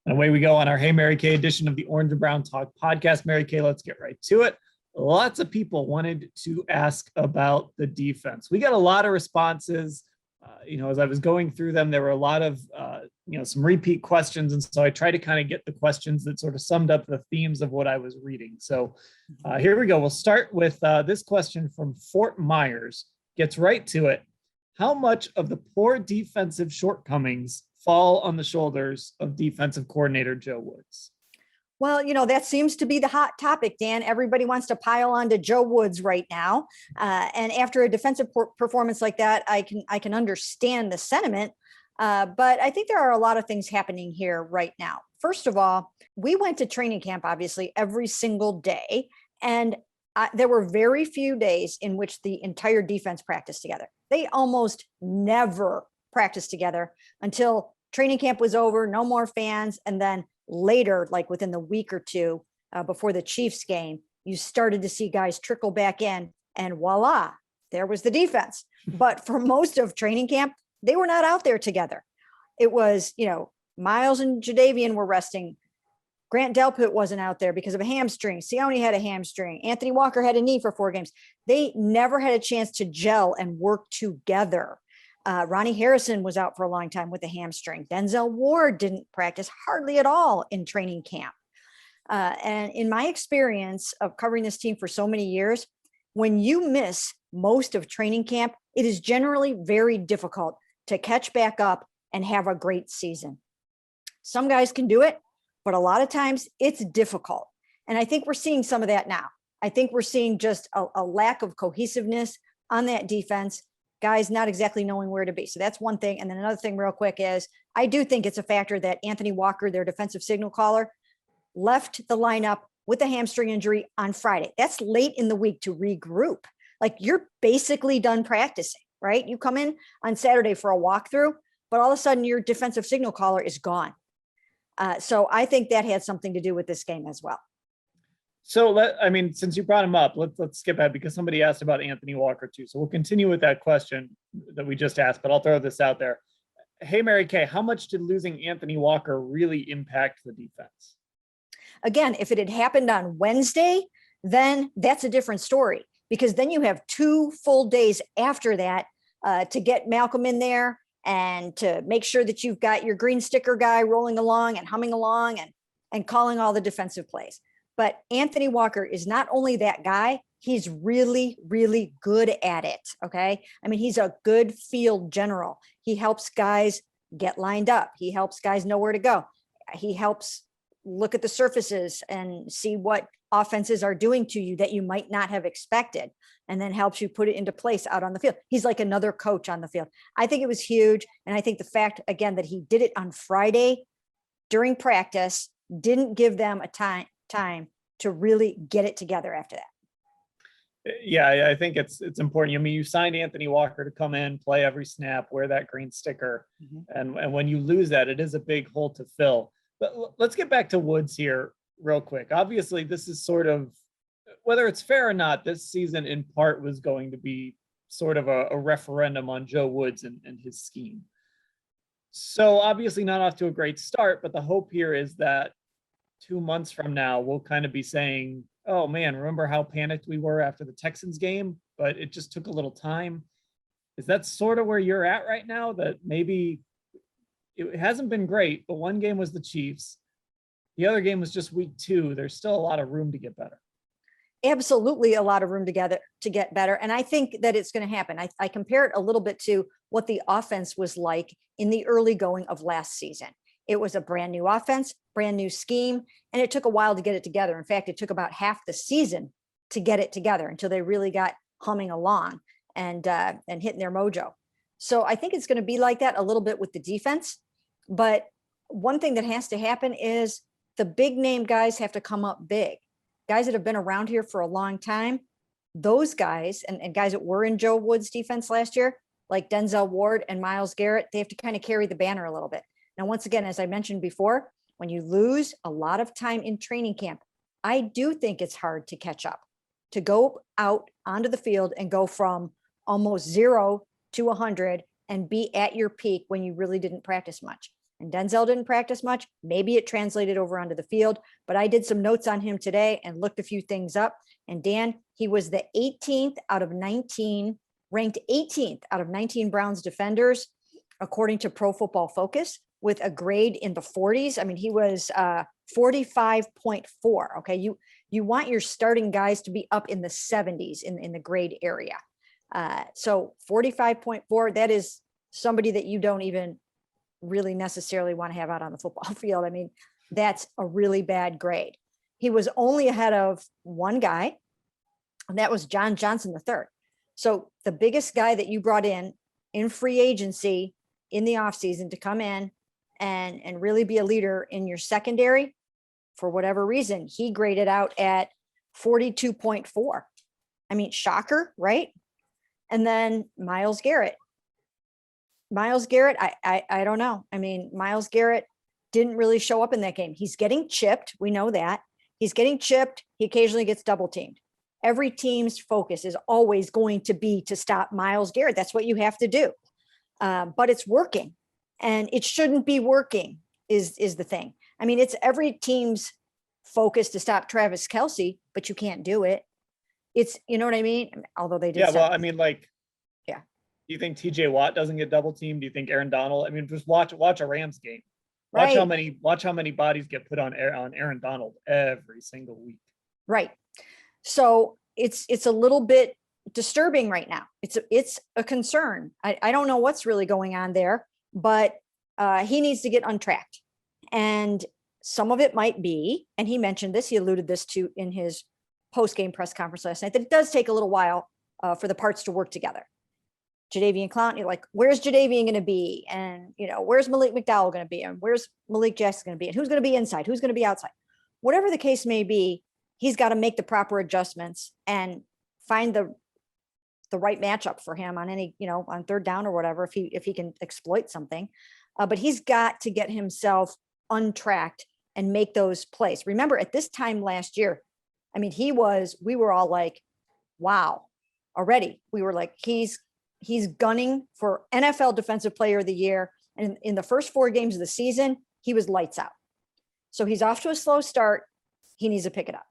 And away we go on our Hey Mary Kay edition of the Orange and Brown Talk podcast. Mary Kay, let's get right to it. Lots of people wanted to ask about the defense. We got a lot of responses. As I was going through them, there were a lot of, some repeat questions. And so I tried to kind of get the questions that sort of summed up the themes of what I was reading. So here we go. We'll start with this question from Fort Myers. Gets right to it. How much of the poor defensive shortcomings fall on the shoulders of defensive coordinator Joe Woods? Well, that seems to be the hot topic, Dan. Everybody wants to pile on to Joe Woods right now. And after a defensive performance like that, I can understand the sentiment. But I think there are a lot of things happening here right now. First of all, we went to training camp, obviously, every single day. And there were very few days in which the entire defense practiced together. They almost never practiced together until training camp was over, no more fans. And then later, like within the week or two before the Chiefs game, you started to see guys trickle back in, and voila, there was the defense. But for most of training camp, they were not out there together. It was, Miles and Jadeveon were resting. Grant Delpit wasn't out there because of a hamstring. Sione had a hamstring. Anthony Walker had a knee for 4 games. They never had a chance to gel and work together. Ronnie Harrison was out for a long time with a hamstring. Denzel Ward didn't practice hardly at all in training camp. And in my experience of covering this team for so many years, when you miss most of training camp, it is generally very difficult to catch back up and have a great season. Some guys can do it, but a lot of times it's difficult. And I think we're seeing some of that now. I think we're seeing just a lack of cohesiveness on that defense. Guys not exactly knowing where to be. So that's one thing. And then another thing real quick is I do think it's a factor that Anthony Walker, their defensive signal caller, left the lineup with a hamstring injury on Friday. That's late in the week to regroup. Like, you're basically done practicing, right? You come in on Saturday for a walkthrough, but all of a sudden your defensive signal caller is gone. So I think that had something to do with this game as well. So since you brought him up, let's skip ahead because somebody asked about Anthony Walker too. So we'll continue with that question that we just asked, but I'll throw this out there. Hey, Mary Kay, how much did losing Anthony Walker really impact the defense? Again, if it had happened on Wednesday, then that's a different story, because then you have 2 full days after that to get Malcolm in there and to make sure that you've got your green sticker guy rolling along and humming along and calling all the defensive plays. But Anthony Walker is not only that guy, he's really, really good at it, okay? I mean, he's a good field general. He helps guys get lined up. He helps guys know where to go. He helps look at the surfaces and see what offenses are doing to you that you might not have expected, and then helps you put it into place out on the field. He's like another coach on the field. I think it was huge. And I think the fact, again, that he did it on Friday during practice didn't give them a time to really get it together after that. Yeah, I think it's important. I mean, you signed Anthony Walker to come in, play every snap, wear that green sticker. Mm-hmm. And when you lose that, it is a big hole to fill. But let's get back to Woods here real quick. Obviously, this is sort of, whether it's fair or not, this season in part was going to be sort of a referendum on Joe Woods and his scheme. So obviously not off to a great start, but the hope here is that 2 months from now, we'll kind of be saying, oh man, remember how panicked we were after the Texans game, but it just took a little time. Is that sort of where you're at right now? That maybe it hasn't been great, but one game was the Chiefs. The other game was just week 2. There's still a lot of room to get better. Absolutely a lot of room to get better. And I think that it's going to happen. I compare it a little bit to what the offense was like in the early going of last season. It was a brand new offense, brand new scheme, and it took a while to get it together. In fact, it took about half the season to get it together until they really got humming along and hitting their mojo. So I think it's going to be like that a little bit with the defense. But one thing that has to happen is the big name guys have to come up big. Guys that have been around here for a long time, those guys and guys that were in Joe Woods' defense last year, like Denzel Ward and Myles Garrett, they have to kind of carry the banner a little bit. Now, once again, as I mentioned before, when you lose a lot of time in training camp, I do think it's hard to catch up, to go out onto the field and go from almost 0 to 100 and be at your peak when you really didn't practice much. and Denzel didn't practice much. Maybe it translated over onto the field, but I did some notes on him today and looked a few things up. And Dan, he was the 18th out of 19, ranked 18th out of 19 Browns defenders, according to Pro Football Focus, with a grade in the 40s. I mean, he was 45.4. Okay. You want your starting guys to be up in the 70s in the grade area. So 45.4, that is somebody that you don't even really necessarily want to have out on the football field. I mean, that's a really bad grade. He was only ahead of one guy, and that was John Johnson III. So the biggest guy that you brought in free agency in the offseason to come in and really be a leader in your secondary, for whatever reason, he graded out at 42.4. I mean, shocker, right? And then Myles Garrett, I don't know. I mean, Myles Garrett didn't really show up in that game. He's getting chipped. We know that. He's getting chipped. He occasionally gets double teamed. Every team's focus is always going to be to stop Myles Garrett. That's what you have to do. But it's working, and it shouldn't be working is the thing. I mean, it's every team's focus to stop Travis Kelce, but you can't do it. It's, you know what I mean? Although they did. Yeah. Well, I mean, like, yeah. Do you think TJ Watt doesn't get double teamed? Do you think Aaron Donald? I mean, just watch a Rams game. Watch how many bodies get put on Aaron Donald every single week. Right. So it's a little bit disturbing right now. It's a concern. I don't know what's really going on there, but he needs to get untracked. And some of it might be, and he mentioned this, he alluded this to in his post-game press conference last night, that it does take a little while for the parts to work together. Jadeveon Clowney, like, where's Jadeveon going to be? And, where's Malik McDowell going to be? And where's Malik Jackson going to be? And who's going to be inside? Who's going to be outside? Whatever the case may be, he's got to make the proper adjustments and find the right matchup for him on any, on third down or whatever, if he can exploit something. But he's got to get himself untracked and make those plays. Remember, at this time last year, I mean, we were all like, wow, already. We were like, he's gunning for NFL Defensive Player of the Year. And in the first 4 games of the season, he was lights out. So he's off to a slow start. He needs to pick it up.